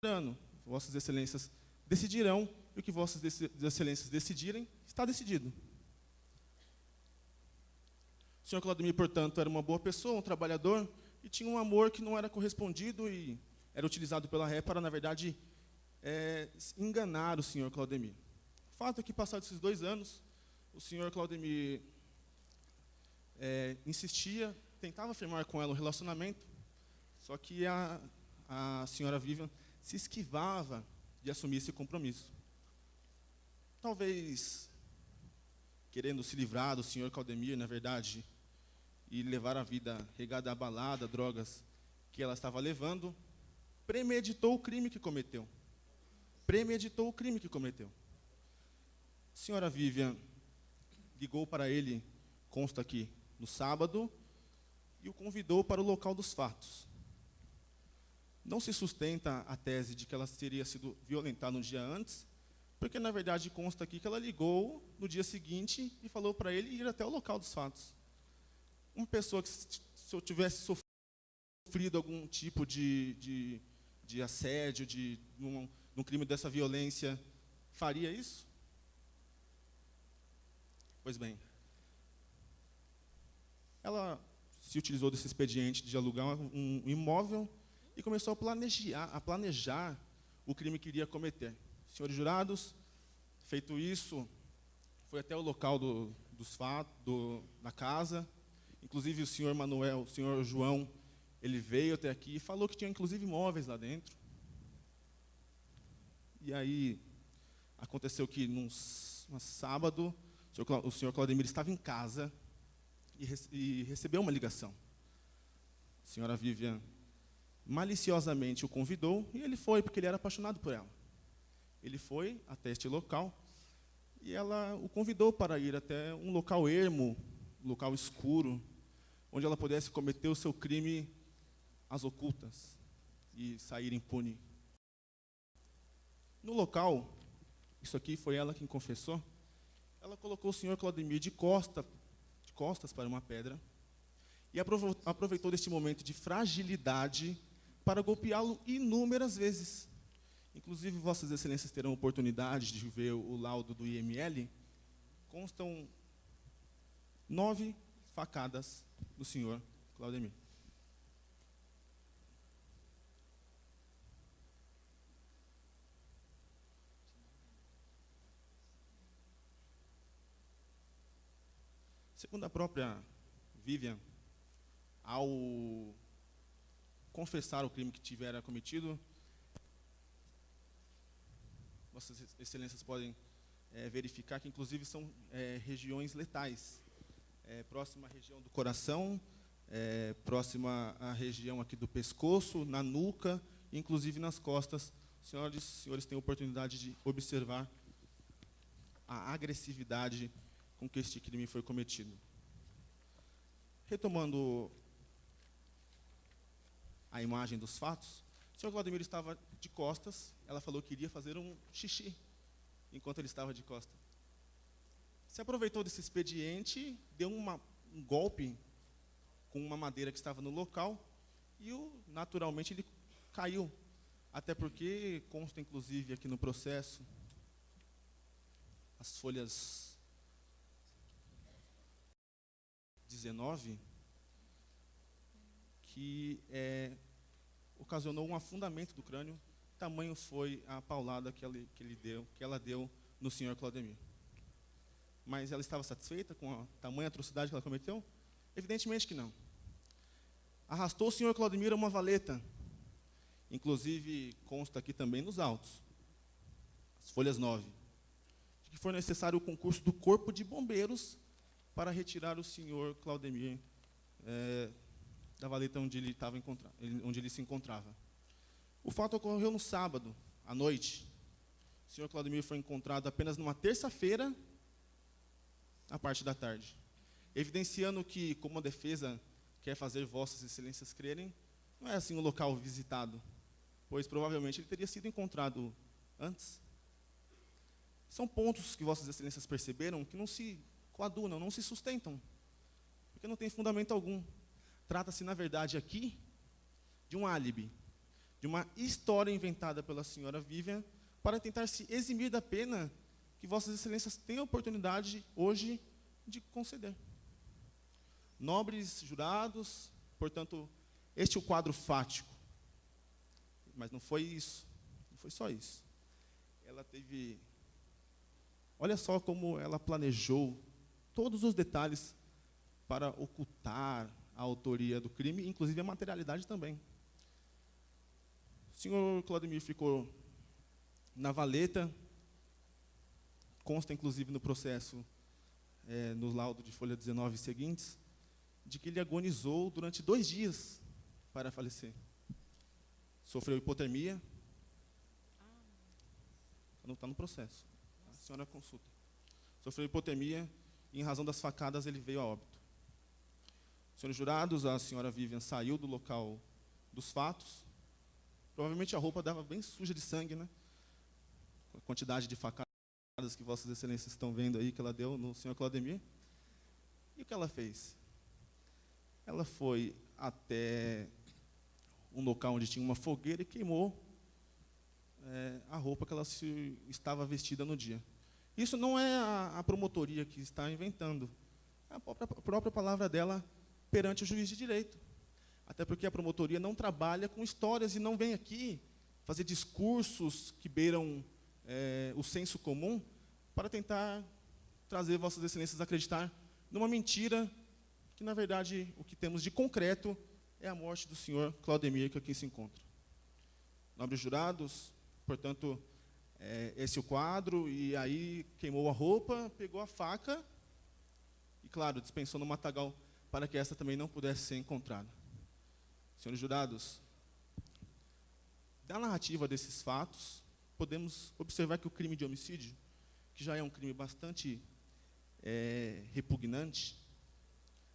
ano. Vossas Excelências decidirão, e o que Vossas Excelências decidirem, está decidido. O senhor Claudemir, portanto, era uma boa pessoa, um trabalhador, e tinha um amor que não era correspondido e era utilizado pela ré para, na verdade, enganar o senhor Claudemir. O fato é que, passados esses 2 anos, o senhor Claudemir insistia, tentava firmar com ela um relacionamento, só que a senhora Vivian se esquivava de assumir esse compromisso. Talvez querendo se livrar do senhor Claudemir, na verdade, e levar a vida regada à balada, drogas que ela estava levando, premeditou o crime que cometeu. Premeditou o crime que cometeu. A senhora Vivian ligou para ele, consta aqui, no sábado, e o convidou para o local dos fatos. Não se sustenta a tese de que ela teria sido violentada um dia antes, porque, na verdade, consta aqui que ela ligou no dia seguinte e falou para ele ir até o local dos fatos. Uma pessoa que, se eu tivesse sofrido algum tipo de assédio, num crime dessa violência, faria isso? Pois bem, ela se utilizou desse expediente de alugar um imóvel e começou a planejar o crime que iria cometer. Senhores jurados, feito isso, foi até o local dos fatos, da casa. Inclusive, o senhor Manuel, o senhor João, ele veio até aqui e falou que tinha, inclusive, móveis lá dentro. E aí, aconteceu que, num sábado, o senhor Claudemir estava em casa e recebeu uma ligação. A senhora Vivian maliciosamente o convidou e ele foi, porque ele era apaixonado por ela. Ele foi até este local e ela o convidou para ir até um local ermo, um local escuro, onde ela pudesse cometer o seu crime às ocultas e sair impune. No local, isso aqui foi ela quem confessou, ela colocou o senhor Claudemir de costas para uma pedra e aproveitou deste momento de fragilidade para golpeá-lo inúmeras vezes. Inclusive, Vossas Excelências terão oportunidade de ver o laudo do IML. Constam 9 facadas do senhor Claudemir. Segundo a própria Vivian, ao confessar o crime que tivera cometido, Vossas Excelências podem verificar que, inclusive, são regiões letais. Próxima à região do coração, próxima à região aqui do pescoço, na nuca, inclusive nas costas. Senhores têm a oportunidade de observar a agressividade com que este crime foi cometido. Retomando a imagem dos fatos, o senhor Claudemir estava de costas, ela falou que iria fazer um xixi enquanto ele estava de costas. Se aproveitou desse expediente, deu um golpe com uma madeira que estava no local e, naturalmente, ele caiu. Até porque consta, inclusive, aqui no processo, as folhas 19, que ocasionou um afundamento do crânio, tamanho foi a paulada que ela deu no senhor Claudemir. Mas ela estava satisfeita com a tamanha atrocidade que ela cometeu? Evidentemente que não. Arrastou o senhor Claudemir a uma valeta. Inclusive, consta aqui também nos autos, as folhas 9, de que foi necessário o concurso do Corpo de Bombeiros para retirar o senhor Claudemir da valeta onde ele se encontrava. O fato ocorreu no sábado, à noite. O senhor Claudemir foi encontrado apenas numa terça-feira, à parte da tarde, evidenciando que, como a defesa quer fazer Vossas Excelências crerem, não é assim um local visitado, pois provavelmente ele teria sido encontrado antes. São pontos que Vossas Excelências perceberam que não se coadunam, não se sustentam, porque não tem fundamento algum. Trata-se, na verdade, aqui de um álibi. de uma história inventada pela senhora Vivian para tentar se eximir da pena que vossas excelências têm a oportunidade hoje de conceder. Nobres jurados, portanto, este é o quadro fático. Mas não foi isso, não foi só isso. Ela teve... Olha só como ela planejou todos os detalhes para ocultar a autoria do crime, inclusive a materialidade também. O senhor Claudemir ficou na valeta, consta inclusive no processo, no laudo de folha 19 e seguintes, de que ele agonizou durante 2 dias para falecer. Sofreu hipotermia. Não está no processo. A senhora consulta. Sofreu hipotermia e, em razão das facadas, ele veio a óbito. Senhores jurados, a senhora Vivian saiu do local dos fatos. Provavelmente a roupa estava bem suja de sangue, né? A quantidade de facadas que vossas excelências estão vendo aí, que ela deu no senhor Claudemir. E o que ela fez? Ela foi até um local onde tinha uma fogueira e queimou a roupa que ela estava vestida no dia. Isso não é a promotoria que está inventando. É a própria palavra dela perante o juiz de direito. Até porque a promotoria não trabalha com histórias e não vem aqui fazer discursos que beiram o senso comum para tentar trazer vossas excelências a acreditar numa mentira que, na verdade, o que temos de concreto é a morte do senhor Claudemir, que aqui se encontra. Nobres jurados, portanto, esse é o quadro, e aí queimou a roupa, pegou a faca e, claro, dispensou no matagal para que essa também não pudesse ser encontrada. Senhores jurados, da narrativa desses fatos, podemos observar que o crime de homicídio, que já é um crime bastante repugnante,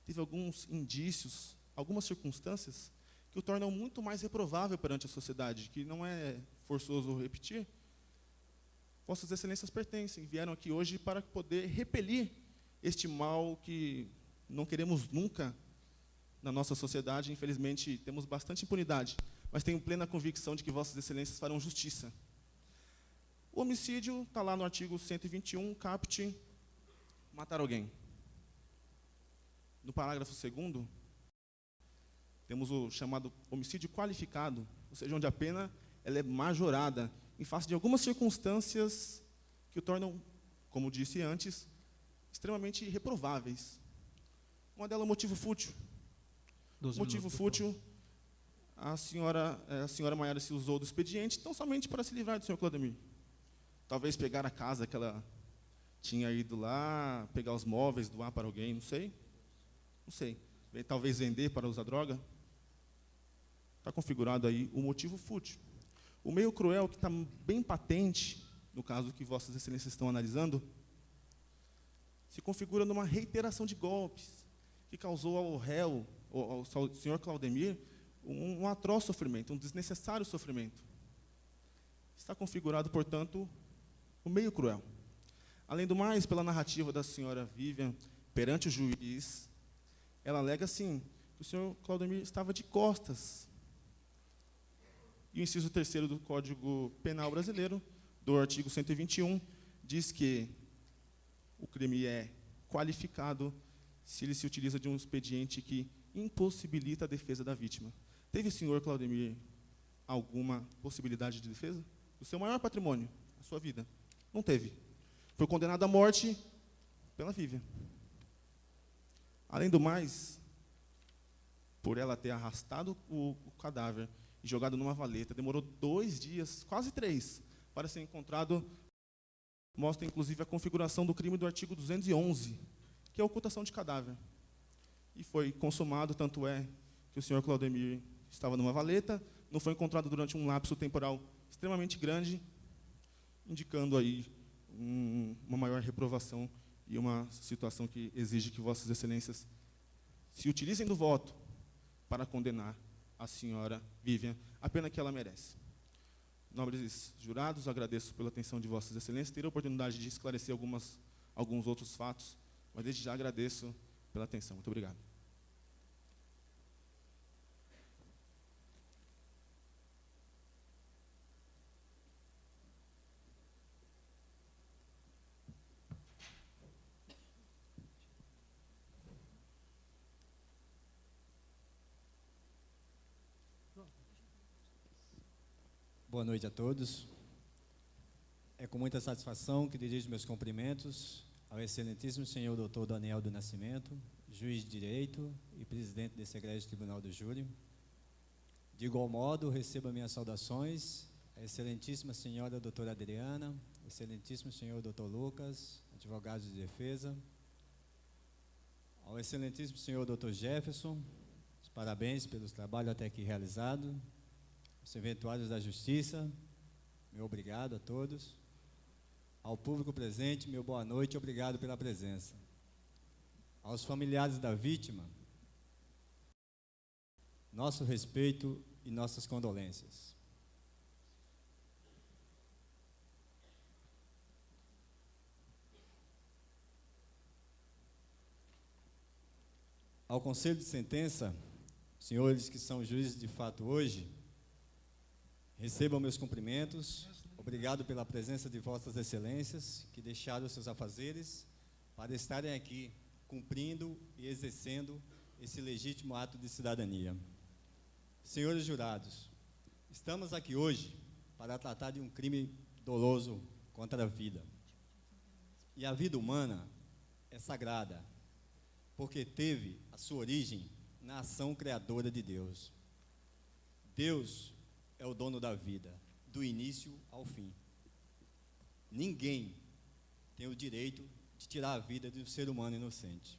teve alguns indícios, algumas circunstâncias que o tornam muito mais reprovável perante a sociedade, que não é forçoso repetir. Vossas excelências pertencem, vieram aqui hoje para poder repelir este mal que não queremos nunca na nossa sociedade. Infelizmente, temos bastante impunidade, mas tenho plena convicção de que vossas excelências farão justiça. O homicídio está lá no artigo 121, caput, matar alguém. No parágrafo 2º, temos o chamado homicídio qualificado, ou seja, onde a pena ela é majorada, em face de algumas circunstâncias que o tornam, como disse antes, extremamente reprováveis. Uma delas é o motivo fútil. Motivo fútil, a senhora Maiara se usou do expediente, tão somente para se livrar do senhor Claudemir. Talvez pegar a casa que ela tinha ido lá, pegar os móveis, doar para alguém, não sei. Não sei. Talvez vender para usar droga. Está configurado aí o motivo fútil. O meio cruel, que está bem patente, no caso que vossas excelências estão analisando, se configura numa reiteração de golpes, que causou ao réu, ao senhor Claudemir, um atroz sofrimento, um desnecessário sofrimento. Está configurado, portanto, o meio cruel. Além do mais, pela narrativa da senhora Vivian, perante o juiz, ela alega, sim, que o senhor Claudemir estava de costas. E o inciso 3º do Código Penal Brasileiro, do artigo 121, diz que o crime é qualificado se ele se utiliza de um expediente que impossibilita a defesa da vítima. Teve o senhor Claudemir alguma possibilidade de defesa? O seu maior patrimônio, a sua vida. Não teve. Foi condenado à morte pela Vivian. Além do mais, por ela ter arrastado o cadáver e jogado numa valeta, demorou 2 dias, quase 3, para ser encontrado. Mostra, inclusive, a configuração do crime do artigo 211, que é a ocultação de cadáver. E foi consumado, tanto é que o senhor Claudemir estava numa valeta, não foi encontrado durante um lapso temporal extremamente grande, indicando aí uma maior reprovação e uma situação que exige que vossas excelências se utilizem do voto para condenar a senhora Vivian, a pena que ela merece. Nobres jurados, agradeço pela atenção de vossas excelências, ter a oportunidade de esclarecer alguns outros fatos, mas desde já agradeço pela atenção. Muito obrigado. Boa noite a todos. É com muita satisfação que dirijo meus cumprimentos ao excelentíssimo senhor Dr. Daniel do Nascimento, juiz de direito e presidente desse egrégio Tribunal do Júri. De igual modo, receba minhas saudações à excelentíssima senhora doutora Adriana, excelentíssimo senhor Dr. Lucas, advogados de defesa, ao excelentíssimo senhor Dr. Jefferson, os parabéns pelo trabalho até aqui realizado, os serventuários da Justiça, meu obrigado a todos. Ao público presente, meu boa noite, obrigado pela presença. Aos familiares da vítima, nosso respeito e nossas condolências. Ao Conselho de Sentença, senhores que são juízes de fato hoje, recebam meus cumprimentos. Obrigado pela presença de vossas excelências, que deixaram seus afazeres para estarem aqui, cumprindo e exercendo esse legítimo ato de cidadania. Senhores jurados, estamos aqui hoje para tratar de um crime doloso contra a vida. E a vida humana é sagrada, porque teve a sua origem na ação criadora de Deus. Deus é o dono da vida, do início ao fim. Ninguém tem o direito de tirar a vida de um ser humano inocente.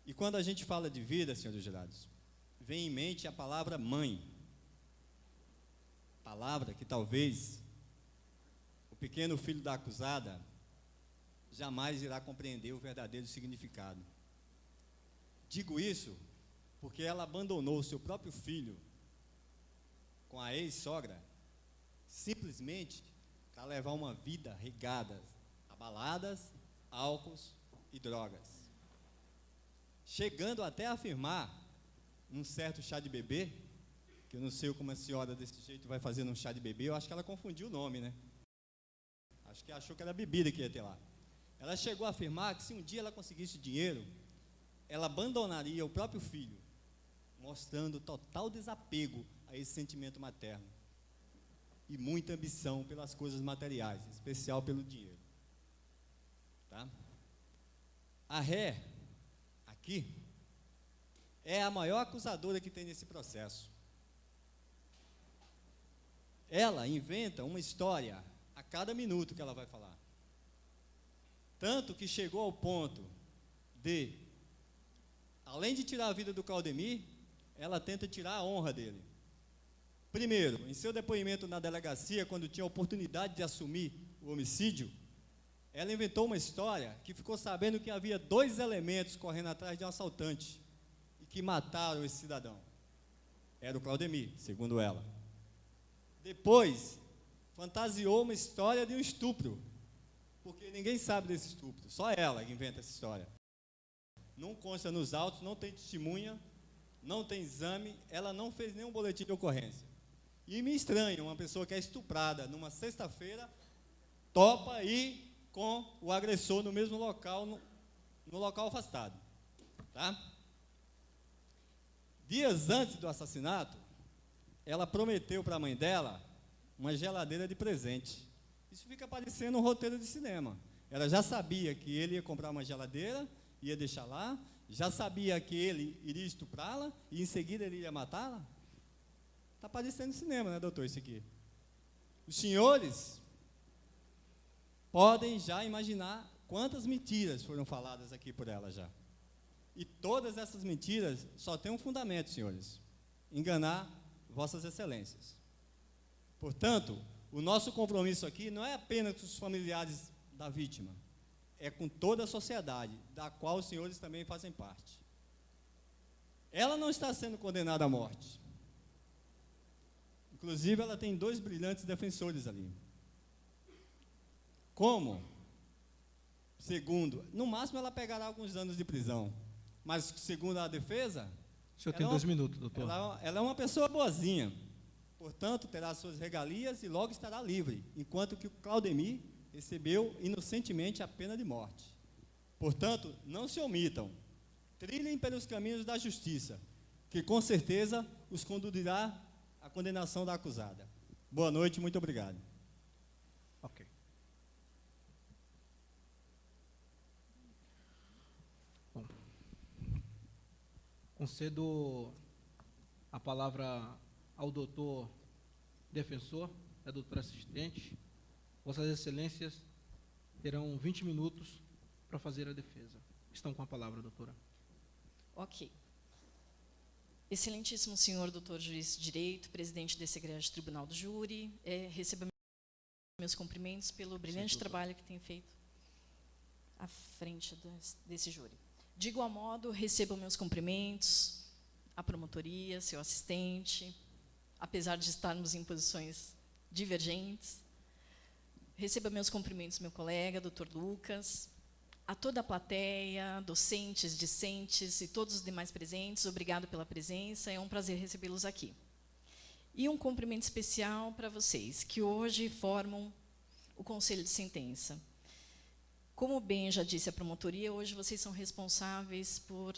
E quando a gente fala de vida, senhores jurados, vem em mente a palavra mãe. Palavra que talvez o pequeno filho da acusada jamais irá compreender o verdadeiro significado. Digo isso porque ela abandonou o seu próprio filho com a ex-sogra, simplesmente para levar uma vida regada a baladas, álcools e drogas, chegando até a afirmar num certo chá de bebê, que eu não sei como a senhora desse jeito vai fazer num chá de bebê, eu acho que ela confundiu o nome, né? Acho que achou que era bebida que ia ter lá. Ela chegou a afirmar que se um dia ela conseguisse dinheiro, ela abandonaria o próprio filho, mostrando total desapego a esse sentimento materno e muita ambição pelas coisas materiais, em especial pelo dinheiro. Tá? A ré, aqui, é a maior acusadora que tem nesse processo. Ela inventa uma história a cada minuto que ela vai falar. Tanto que chegou ao ponto de, além de tirar a vida do Claudemir, ela tenta tirar a honra dele. Primeiro, em seu depoimento na delegacia, quando tinha a oportunidade de assumir o homicídio, ela inventou uma história que ficou sabendo que havia 2 elementos correndo atrás de um assaltante e que mataram esse cidadão. Era o Claudemir, segundo ela. Depois, fantasiou uma história de um estupro, porque ninguém sabe desse estupro, só ela que inventa essa história. Não consta nos autos, não tem testemunha, não tem exame, ela não fez nenhum boletim de ocorrência. E me estranha, uma pessoa que é estuprada numa sexta-feira, topa ir com o agressor no mesmo local, no local afastado. Tá? Dias antes do assassinato, ela prometeu para a mãe dela uma geladeira de presente. Isso fica parecendo um roteiro de cinema. Ela já sabia que ele ia comprar uma geladeira, ia deixar lá, já sabia que ele iria estuprá-la e em seguida ele ia matá-la. Está parecendo cinema, né, doutor, isso aqui? Os senhores podem já imaginar quantas mentiras foram faladas aqui por ela já. E todas essas mentiras só têm um fundamento, senhores: enganar vossas excelências. Portanto, o nosso compromisso aqui não é apenas com os familiares da vítima, é com toda a sociedade, da qual os senhores também fazem parte. Ela não está sendo condenada à morte. Inclusive, ela tem 2 brilhantes defensores ali. Como? Segundo, no máximo ela pegará alguns anos de prisão, mas segundo a defesa, o senhor tem 2 minutos, doutor. Ela é uma pessoa boazinha, portanto, terá suas regalias e logo estará livre, enquanto que o Claudemir recebeu inocentemente a pena de morte. Portanto, não se omitam, trilhem pelos caminhos da justiça, que com certeza os conduzirá à condenação da acusada. Boa noite, muito obrigado. Ok. Bom, concedo a palavra ao doutor defensor, a doutora assistente. Vossas Excelências terão 20 minutos para fazer a defesa. Estão com a palavra, doutora. Ok. Excelentíssimo senhor doutor juiz de direito, presidente desse egrégio tribunal do júri, receba meus cumprimentos pelo brilhante trabalho que tem feito à frente desse júri. De igual modo, receba meus cumprimentos à promotoria, seu assistente, apesar de estarmos em posições divergentes. Receba meus cumprimentos, meu colega, doutor Lucas, a toda a plateia, docentes, discentes e todos os demais presentes, obrigado pela presença, é um prazer recebê-los aqui. E um cumprimento especial para vocês, que hoje formam o Conselho de Sentença. Como bem já disse a promotoria, hoje vocês são responsáveis por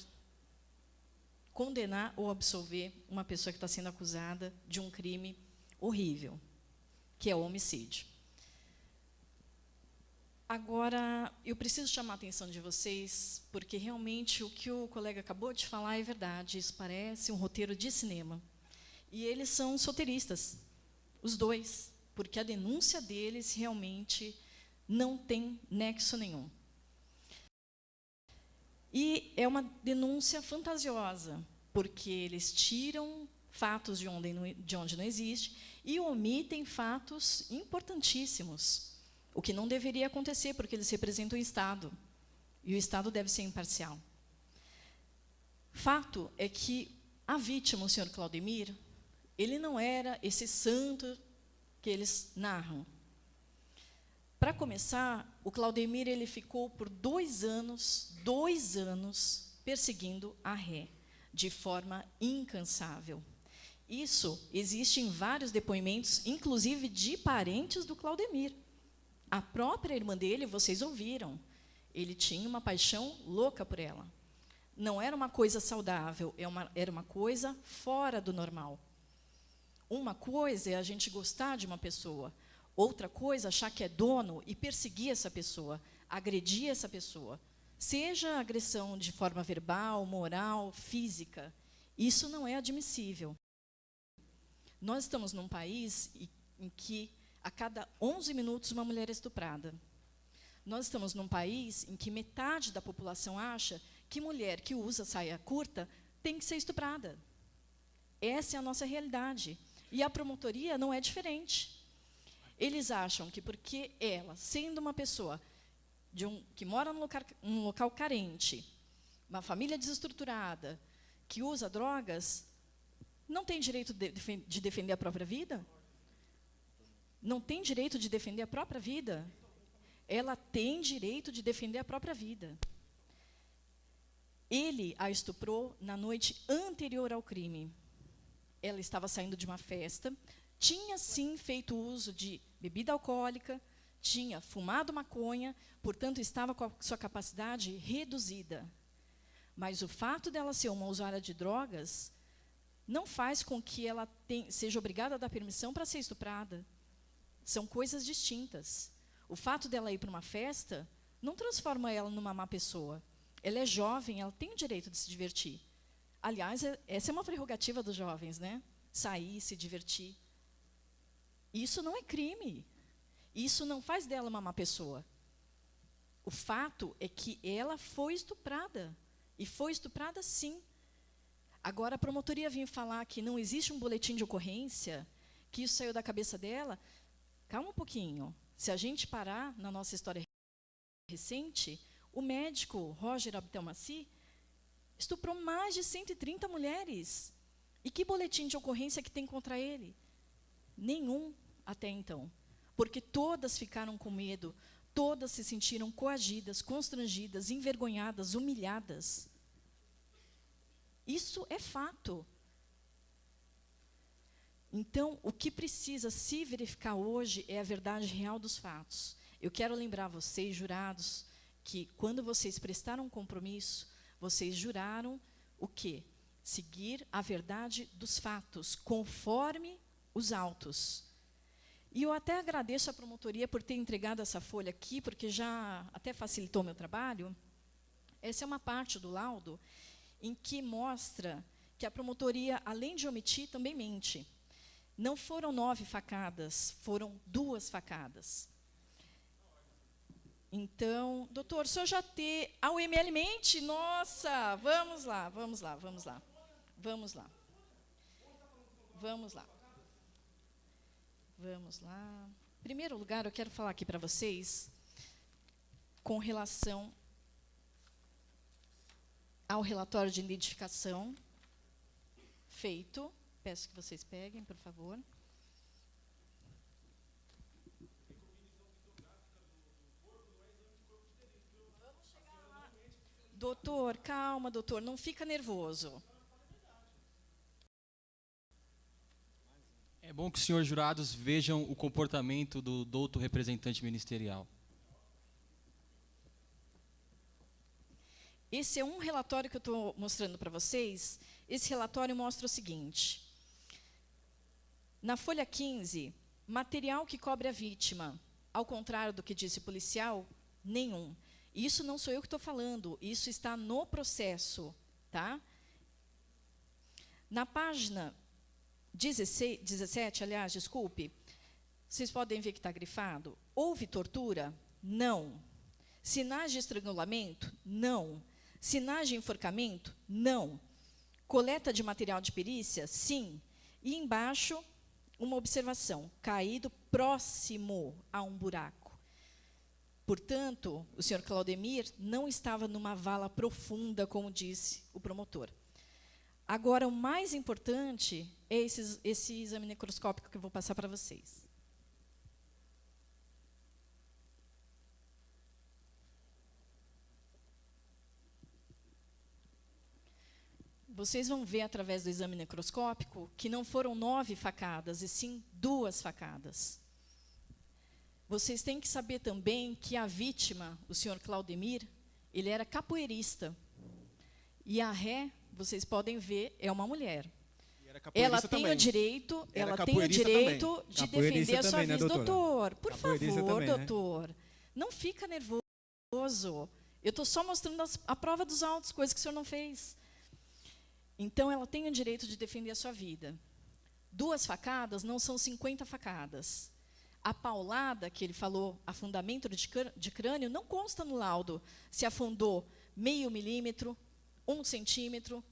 condenar ou absolver uma pessoa que está sendo acusada de um crime horrível, que é o homicídio. Agora, eu preciso chamar a atenção de vocês, porque realmente o que o colega acabou de falar é verdade, isso parece um roteiro de cinema. E eles são solteiristas, os dois, porque a denúncia deles realmente não tem nexo nenhum. E é uma denúncia fantasiosa, porque eles tiram fatos de onde não existe e omitem fatos importantíssimos, o que não deveria acontecer, porque eles representam o Estado, e o Estado deve ser imparcial. Fato é que a vítima, o senhor Claudemir, ele não era esse santo que eles narram. Para começar, o Claudemir ele ficou por 2 anos, perseguindo a ré, de forma incansável. Isso existe em vários depoimentos, inclusive de parentes do Claudemir. A própria irmã dele, vocês ouviram, ele tinha uma paixão louca por ela. Não era uma coisa saudável, era uma coisa fora do normal. Uma coisa é a gente gostar de uma pessoa, outra coisa, achar que é dono e perseguir essa pessoa, agredir essa pessoa. Seja agressão de forma verbal, moral, física, isso não é admissível. Nós estamos num país em que a cada 11 minutos uma mulher é estuprada. Nós estamos num país em que metade da população acha que mulher que usa saia curta tem que ser estuprada. Essa é a nossa realidade. E a promotoria não é diferente. Eles acham que porque ela, sendo uma pessoa que mora num local carente, uma família desestruturada, que usa drogas, não tem direito de defender a própria vida? Não tem direito de defender a própria vida? Ela tem direito de defender a própria vida. Ele a estuprou na noite anterior ao crime. Ela estava saindo de uma festa, tinha, sim, feito uso de bebida alcoólica, tinha fumado maconha, portanto, estava com a sua capacidade reduzida. Mas o fato dela ser uma usuária de drogas não faz com que ela seja obrigada a dar permissão para ser estuprada. São coisas distintas. O fato dela ir para uma festa não transforma ela numa má pessoa. Ela é jovem, ela tem o direito de se divertir. Aliás, essa é uma prerrogativa dos jovens, né? Sair, se divertir. Isso não é crime. Isso não faz dela uma má pessoa. O fato é que ela foi estuprada. E foi estuprada, sim. Agora, a promotoria vinha falar que não existe um boletim de ocorrência, que isso saiu da cabeça dela. Calma um pouquinho. Se a gente parar na nossa história recente, o médico Roger Abdelmaci estuprou mais de 130 mulheres. E que boletim de ocorrência que tem contra ele? Nenhum até então. Porque todas ficaram com medo, todas se sentiram coagidas, constrangidas, envergonhadas, humilhadas. Isso é fato. Então, o que precisa se verificar hoje é a verdade real dos fatos. Eu quero lembrar vocês, jurados, que quando vocês prestaram um compromisso, vocês juraram o quê? Seguir a verdade dos fatos, conforme os autos. E eu até agradeço à promotoria por ter entregado essa folha aqui, porque já até facilitou meu trabalho. Essa é uma parte do laudo em que mostra que a promotoria, além de omitir, também mente. Não foram 9 facadas, foram 2 facadas. Então, doutor, o senhor já tem... A UML mente? Nossa, vamos lá. Em primeiro lugar, eu quero falar aqui para vocês com relação ao relatório de identificação feito. Peço que vocês peguem, por favor. Doutor, calma, doutor, não fica nervoso. É bom que os senhores jurados vejam o comportamento do douto representante ministerial. Esse é um relatório que eu estou mostrando para vocês. Esse relatório mostra o seguinte. Na folha 15, material que cobre a vítima. Ao contrário do que disse o policial, nenhum. Isso não sou eu que estou falando, isso está no processo, tá? Na página 17, aliás, desculpe, vocês podem ver que está grifado. Houve tortura? Não. Sinais de estrangulamento? Não. Sinais de enforcamento? Não. Coleta de material de perícia? Sim. E embaixo, uma observação, caído próximo a um buraco. Portanto, o senhor Claudemir não estava numa vala profunda, como disse o promotor. Agora, o mais importante é esse exame necroscópico que eu vou passar para vocês. Vocês vão ver, através do exame necroscópico, que não foram 9 facadas, e sim 2 facadas. Vocês têm que saber também que a vítima, o senhor Claudemir, ele era capoeirista. E a ré, vocês podem ver, é uma mulher. Ela tem o direito, de defender a sua vida. Doutor, por favor, doutor, não fica nervoso. Eu estou só mostrando a prova dos autos, coisa que o senhor não fez. Então, ela tem o direito de defender a sua vida. 2 facadas não são 50 facadas. A paulada, que ele falou, afundamento de crânio, não consta no laudo se afundou meio milímetro, 1 centímetro,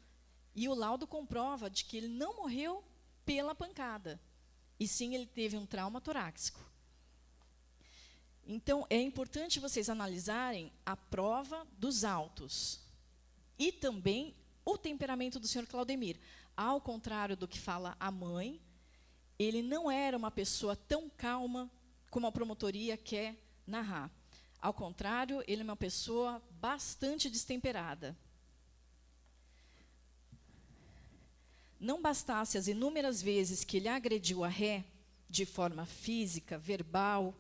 e o laudo comprova de que ele não morreu pela pancada, e sim ele teve um trauma torácico. Então, é importante vocês analisarem a prova dos autos e também o temperamento do senhor Claudemir. Ao contrário do que fala a mãe, ele não era uma pessoa tão calma como a promotoria quer narrar. Ao contrário, ele é uma pessoa bastante destemperada. Não bastasse as inúmeras vezes que ele agrediu a ré, de forma física, verbal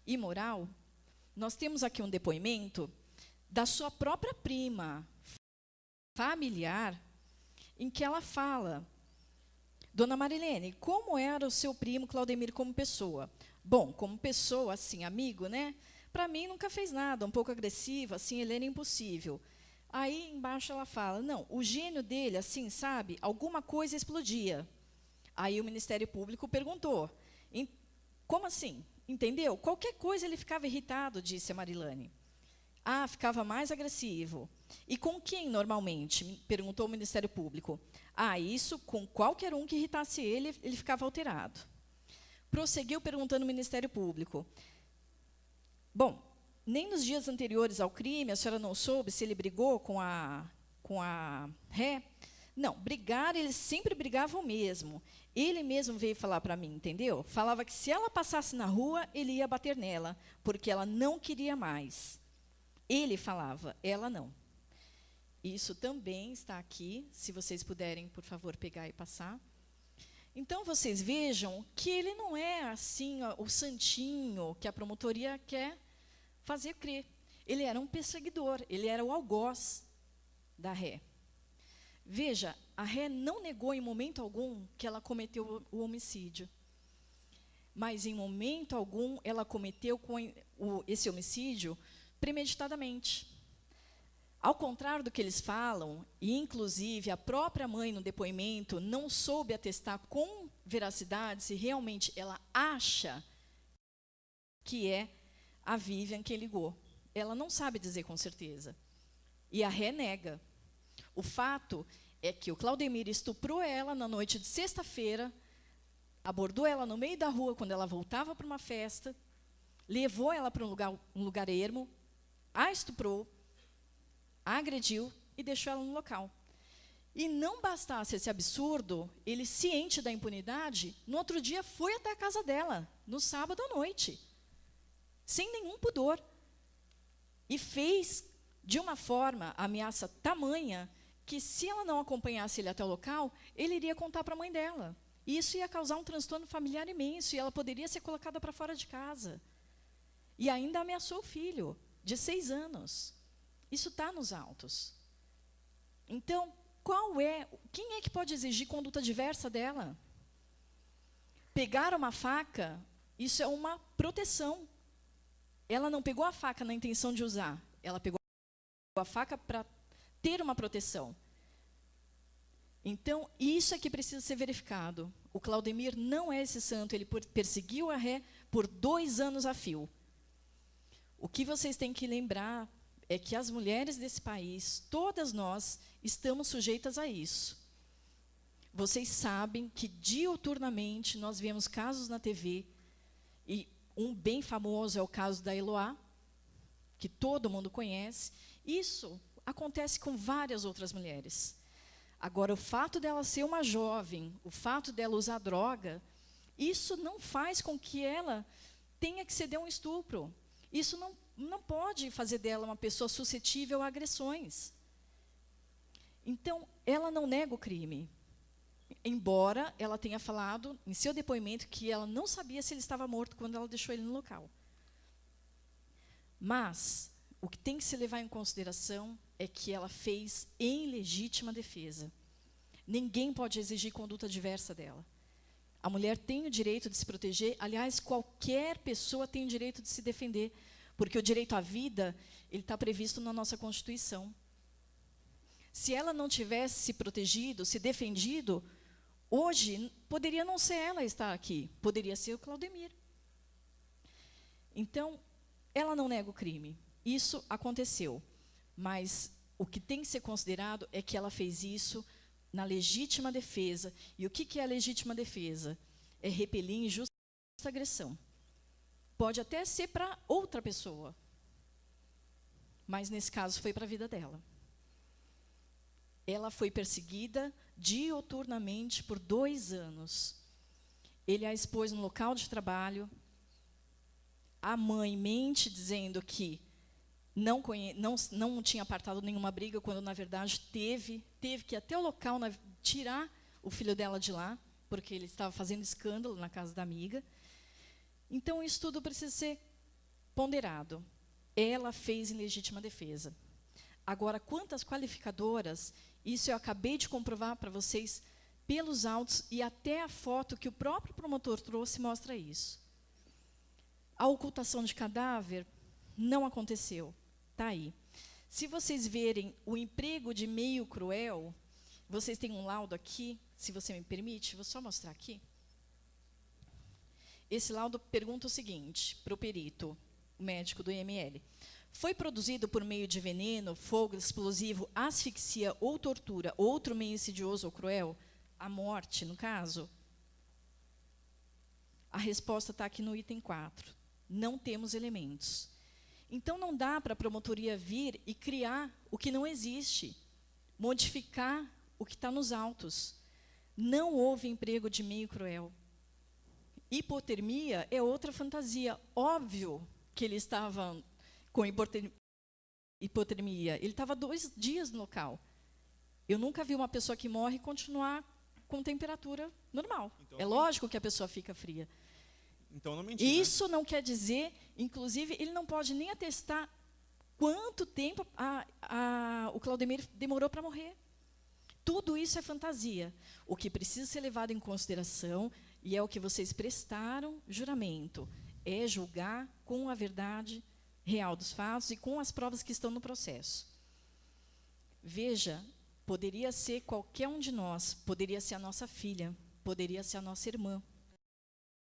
e moral, nós temos aqui um depoimento da sua própria prima familiar, em que ela fala: Dona Marilene, como era o seu primo Claudemir como pessoa? Bom, como pessoa, assim, amigo, né? Para mim nunca fez nada, um pouco agressivo, assim, ele era impossível. Aí embaixo ela fala: não, o gênio dele, assim, sabe, alguma coisa explodia. Aí o Ministério Público perguntou: como assim? Entendeu? Qualquer coisa ele ficava irritado, disse a Marilane. Ah, ficava mais agressivo. E com quem, normalmente? Perguntou o Ministério Público. Ah, isso, com qualquer um que irritasse ele, ele ficava alterado. Prosseguiu perguntando ao Ministério Público. Bom, nem nos dias anteriores ao crime, a senhora não soube se ele brigou com a ré? Não, brigar, eles sempre brigavam mesmo. Ele mesmo veio falar para mim, entendeu? Falava que se ela passasse na rua, ele ia bater nela, porque ela não queria mais. Ele falava, ela não. Isso também está aqui, se vocês puderem, por favor, pegar e passar. Então, vocês vejam que ele não é assim o santinho que a promotoria quer fazer crer. Ele era um perseguidor, ele era o algoz da ré. Veja, a ré não negou em momento algum que ela cometeu o homicídio. mas em momento algum ela cometeu esse homicídio premeditadamente. Ao contrário do que eles falam, e inclusive a própria mãe no depoimento não soube atestar com veracidade se realmente ela acha que é a Vivian que ligou. Ela não sabe dizer com certeza. E a ré nega. O fato é que o Claudemir estuprou ela na noite de sexta-feira, abordou ela no meio da rua quando ela voltava para uma festa, levou ela para um lugar ermo, a estuprou, a agrediu e deixou ela no local. E não bastasse esse absurdo, ele, ciente da impunidade, no outro dia foi até a casa dela, no sábado à noite, sem nenhum pudor. E fez de uma forma, a ameaça tamanha, que se ela não acompanhasse ele até o local, ele iria contar para a mãe dela. E isso ia causar um transtorno familiar imenso, e ela poderia ser colocada para fora de casa. E ainda ameaçou o filho, de 6 anos. Isso está nos autos. Então, quem é que pode exigir conduta diversa dela? Pegar uma faca, isso é uma proteção. Ela não pegou a faca na intenção de usar, ela pegou a faca para ter uma proteção. Então, isso é que precisa ser verificado. O Claudemir não é esse santo, ele perseguiu a ré por 2 anos a fio. O que vocês têm que lembrar é que as mulheres desse país, todas nós, estamos sujeitas a isso. Vocês sabem que diuturnamente nós vemos casos na TV, e um bem famoso é o caso da Eloá, que todo mundo conhece. Isso acontece com várias outras mulheres. Agora, o fato dela ser uma jovem, o fato dela usar droga, isso não faz com que ela tenha que ceder um estupro. Isso não pode fazer dela uma pessoa suscetível a agressões. Então, ela não nega o crime. Embora ela tenha falado em seu depoimento que ela não sabia se ele estava morto quando ela deixou ele no local. Mas o que tem que se levar em consideração é que ela fez em legítima defesa. Ninguém pode exigir conduta diversa dela. A mulher tem o direito de se proteger, aliás, qualquer pessoa tem o direito de se defender, porque o direito à vida, ele está previsto na nossa Constituição. Se ela não tivesse se protegido, se defendido, hoje poderia não ser ela estar aqui, poderia ser o Claudemir. Então, ela não nega o crime. Isso aconteceu, mas o que tem que ser considerado é que ela fez isso na legítima defesa. E o que é a legítima defesa? É repelir injusta agressão. Pode até ser para outra pessoa, mas nesse caso foi para a vida dela. Ela foi perseguida diuturnamente por 2 anos. Ele a expôs no local de trabalho. A mãe mente dizendo que não tinha apartado nenhuma briga, quando, na verdade, teve que ir até o local tirar o filho dela de lá, porque ele estava fazendo escândalo na casa da amiga. Então, isso tudo precisa ser ponderado. Ela fez em legítima defesa. Agora, quantas qualificadoras, isso eu acabei de comprovar para vocês pelos autos, e até a foto que o próprio promotor trouxe mostra isso. A ocultação de cadáver não aconteceu. Está aí. Se vocês verem o emprego de meio cruel, vocês têm um laudo aqui, se você me permite, vou só mostrar aqui. Esse laudo pergunta o seguinte, para o perito, o médico do IML. Foi produzido por meio de veneno, fogo explosivo, asfixia ou tortura, outro meio insidioso ou cruel? A morte, no caso? A resposta está aqui no item 4. Não temos elementos. Então, não dá para a promotoria vir e criar o que não existe, modificar o que está nos autos. Não houve emprego de meio cruel. Hipotermia é outra fantasia. Óbvio que ele estava com hipotermia. Ele estava 2 dias no local. Eu nunca vi uma pessoa que morre continuar com temperatura normal. Então, é lógico que a pessoa fica fria. Então, não menti, isso, né? Não quer dizer, inclusive, ele não pode nem atestar quanto tempo o Claudemir demorou para morrer. Tudo isso é fantasia. O que precisa ser levado em consideração E é o que vocês prestaram juramento, é julgar com a verdade real dos fatos e com as provas que estão no processo. Veja, poderia ser qualquer um de nós, poderia ser a nossa filha, poderia ser a nossa irmã.